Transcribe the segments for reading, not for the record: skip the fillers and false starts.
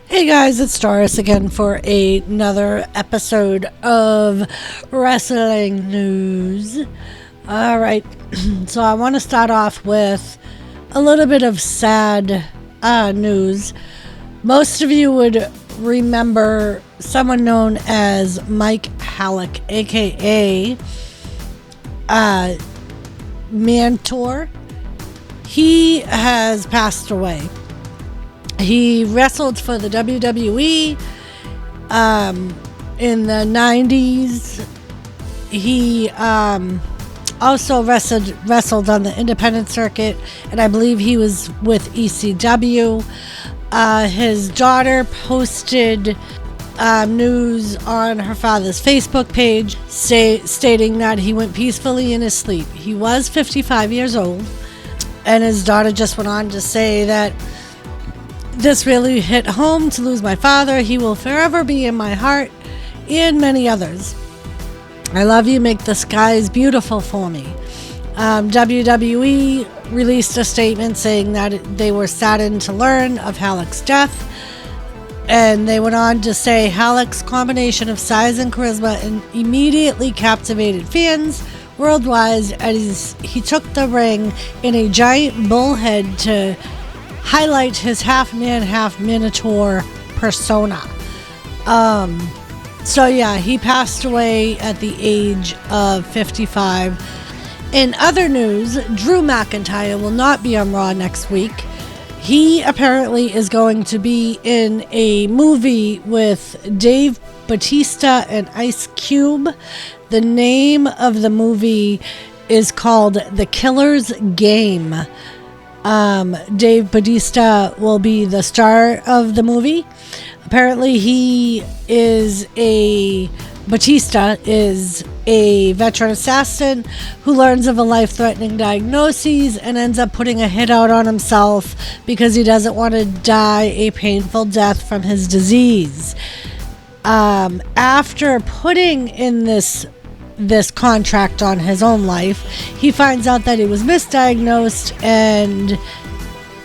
Hey guys, it's Doris again for another episode of Wrestling News. Alright, so I want to start off with a little bit of sad news. Most of you would remember someone known as Mike Halleck, aka MCINTYRE. He has passed away. He wrestled for the WWE in the 90s. He also wrestled on the independent circuit, and I believe he was with ECW. His daughter posted news on her father's Facebook page stating that he went peacefully in his sleep. He was 55 years old, and his daughter just went on to say that this really hit home to lose my father. He will forever be in my heart and many others. I love you. Make the skies beautiful for me. WWE released a statement saying that they were saddened to learn of Halleck's death. And they went on to say Halleck's combination of size and charisma immediately captivated fans worldwide as he took the ring in a giant bullhead to highlight his half-man, half-minotaur persona. So yeah, he passed away at the age of 55. In other news, Drew McIntyre will not be on Raw next week. He apparently is going to be in a movie with Dave Bautista and Ice Cube. The name of the movie is called The Killer's Game. Dave Bautista will be the star of the movie. Apparently Bautista is a veteran assassin who learns of a life-threatening diagnosis and ends up putting a hit out on himself because he doesn't want to die a painful death from his disease. After putting in this contract on his own life, he finds out that he was misdiagnosed and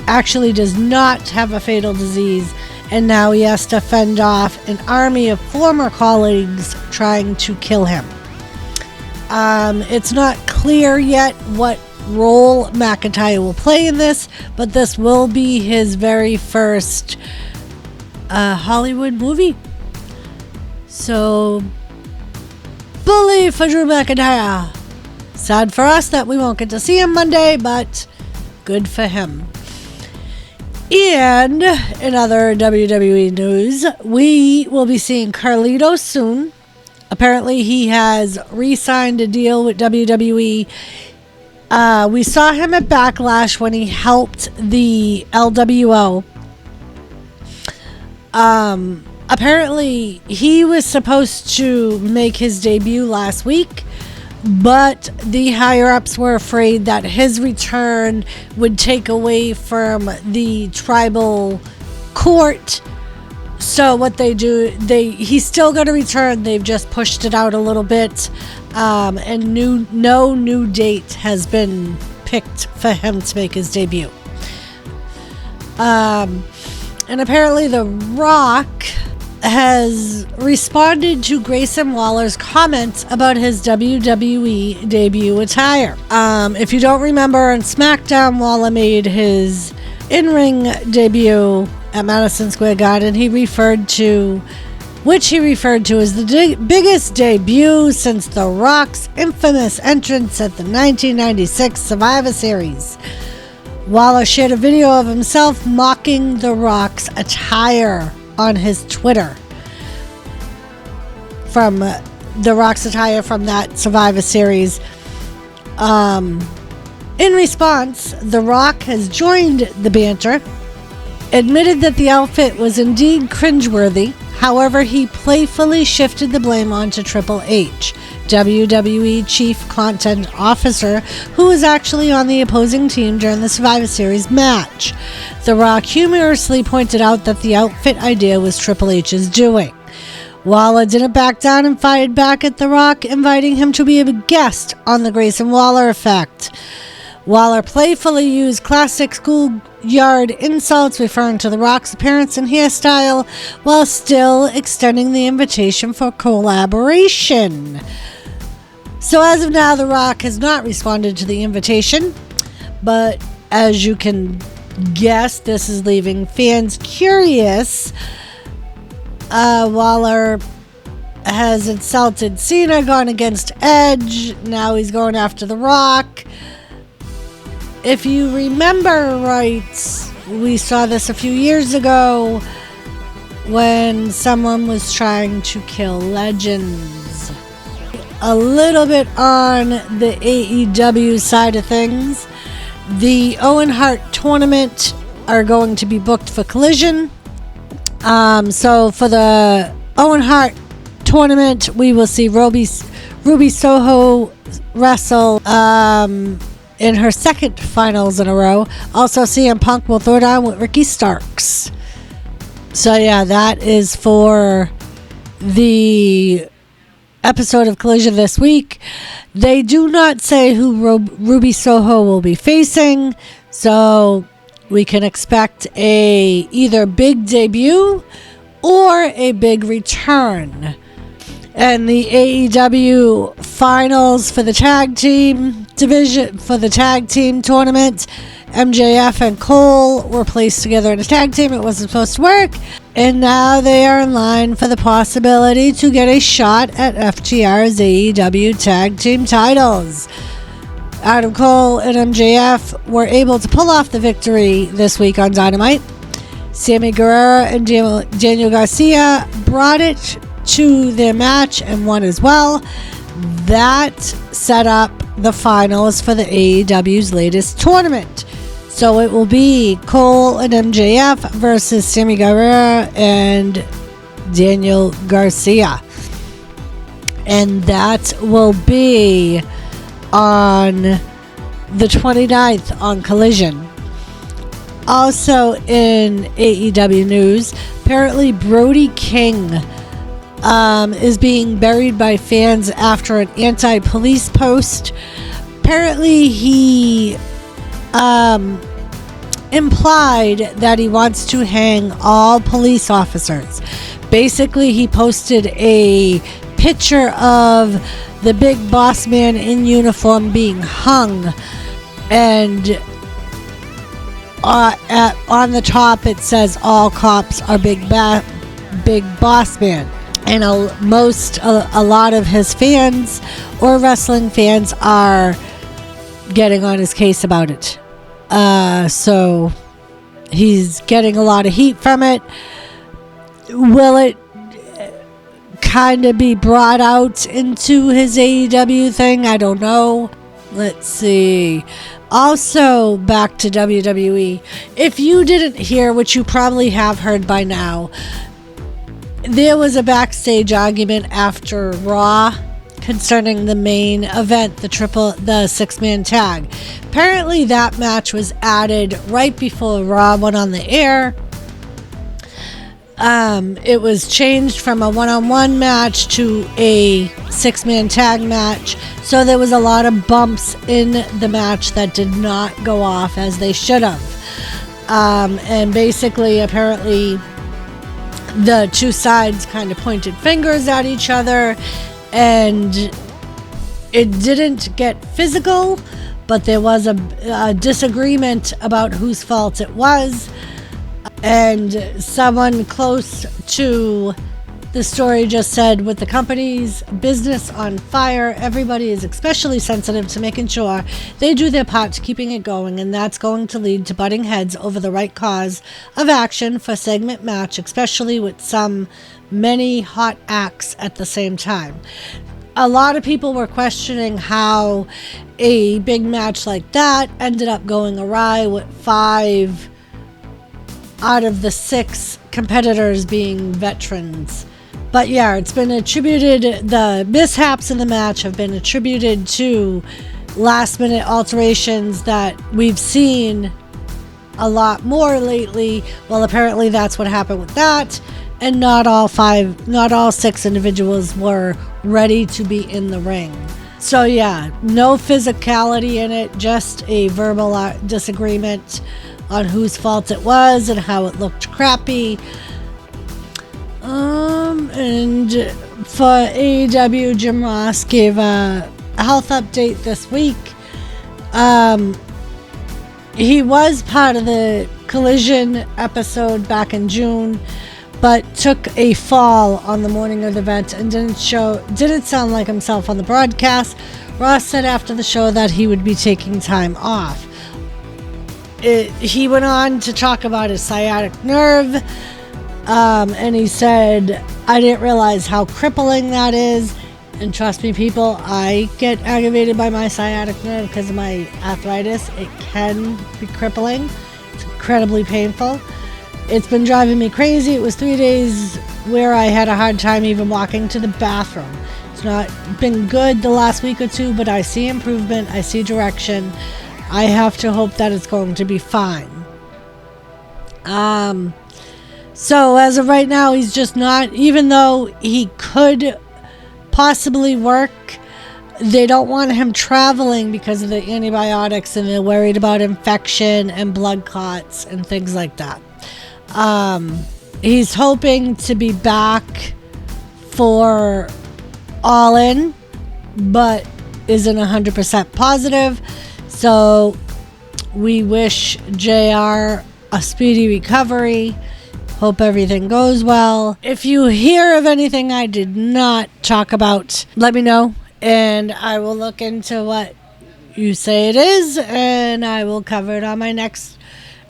actually does not have a fatal disease, and now he has to fend off an army of former colleagues trying to kill him. It's not clear yet what role McIntyre will play in this, but this will be his very first Hollywood movie. So bully for Drew McIntyre. Sad for us that we won't get to see him Monday, but good for him. And in other WWE news, we will be seeing Carlito soon. Apparently he has re-signed a deal with WWE. We saw him at Backlash when he helped the LWO. Apparently, he was supposed to make his debut last week, but the higher-ups were afraid that his return would take away from the tribal court. So what they do, he's still going to return. They've just pushed it out a little bit, and no new date has been picked for him to make his debut. And apparently, The Rock has responded to Grayson Waller's comments about his WWE debut attire. If you don't remember, on SmackDown, Waller made his in-ring debut at Madison Square Garden. He referred to as the biggest debut since The Rock's infamous entrance at the 1996 Survivor Series. Waller shared a video of himself mocking The Rock's attire on his Twitter from The Rock's attire from that Survivor Series. In response, The Rock has joined the banter, admitted that the outfit was indeed cringeworthy. However, he playfully shifted the blame onto Triple H, WWE Chief Content Officer, who was actually on the opposing team during the Survivor Series match. The Rock humorously pointed out that the outfit idea was Triple H's doing. Waller didn't back down and fired back at The Rock, inviting him to be a guest on the Grayson Waller Effect. Waller playfully used classic yard insults referring to The Rock's appearance and hairstyle, while still extending the invitation for collaboration. So as of now, The Rock has not responded to the invitation, but as you can guess, this is leaving fans curious. Waller has insulted Cena, gone against Edge. Now he's going after The Rock. If you remember right, we saw this a few years ago when someone was trying to kill legends. A little bit on the AEW side of things. The Owen Hart tournament are going to be booked for Collision. So for the Owen Hart tournament, we will see Ruby Soho wrestle in her second finals in a row. Also, CM Punk will throw down with Ricky Starks. So yeah, that is for the episode of Collision this week. They do not say who Ruby Soho will be facing, so we can expect a either big debut or a big return. And the AEW finals for the tag team division, for the tag team tournament, MJF and Cole were placed together in a tag team. It wasn't supposed to work. And now they are in line for the possibility to get a shot at FTR's AEW tag team titles. Adam Cole and MJF were able to pull off the victory this week on Dynamite. Sammy Guevara and Daniel Garcia brought it to their match and won as well. That set up the finals for the AEW's latest tournament. So it will be Cole and MJF versus Sammy Guevara and Daniel Garcia. And that will be on the 29th on Collision. Also in AEW news, apparently Brody King is being buried by fans after an anti-police post. Apparently he implied that he wants to hang all police officers. Basically, he posted a picture of the big boss man in uniform being hung, and on the top it says all cops are big boss man. And a lot of his fans or wrestling fans are getting on his case about it. So he's getting a lot of heat from it. Will it kind of be brought out into his AEW thing? I don't know. Let's see. Also, back to WWE. If you didn't hear, which you probably have heard by now, there was a backstage argument after Raw concerning the main event, the six-man tag. Apparently that match was added right before Raw went on the air. It was changed from a one-on-one match to a six-man tag match. So there was a lot of bumps in the match that did not go off as they should have. And basically, apparently, the two sides kind of pointed fingers at each other, and it didn't get physical, but there was a disagreement about whose fault it was. And someone close to the story just said, with the company's business on fire, everybody is especially sensitive to making sure they do their part to keeping it going, and that's going to lead to butting heads over the right cause of action for segment match, especially with many hot acts at the same time. A lot of people were questioning how a big match like that ended up going awry with 5 out of the 6 competitors being veterans. But yeah, it's been attributed, the mishaps in the match have been attributed to last minute alterations that we've seen a lot more lately. Well, apparently that's what happened with that. And not all 6 individuals were ready to be in the ring. So yeah, no physicality in it, just a verbal disagreement on whose fault it was and how it looked crappy. And for AEW, Jim Ross gave a health update this week. He was part of the Collision episode back in June, but took a fall on the morning of the event and didn't sound like himself on the broadcast. Ross said after the show that he would be taking time off. He went on to talk about his sciatic nerve, and he said, I didn't realize how crippling that is. And trust me, people, I get aggravated by my sciatic nerve because of my arthritis. It can be crippling. It's incredibly painful. It's been driving me crazy. It was 3 days where I had a hard time even walking to the bathroom. It's not been good the last week or two, but I see improvement. I see direction. I have to hope that it's going to be fine. So as of right now, he's just not, even though he could possibly work, they don't want him traveling because of the antibiotics, and they're worried about infection and blood clots and things like that. He's hoping to be back for All In, but isn't 100% positive. So we wish JR a speedy recovery. Hope everything goes well. If you hear of anything I did not talk about, let me know, and I will look into what you say it is, and I will cover it on my next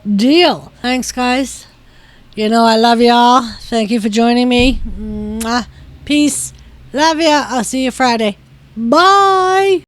deal. Thanks, guys. You know I love y'all. Thank you for joining me. Mwah. Peace. Love ya. I'll see you Friday. Bye.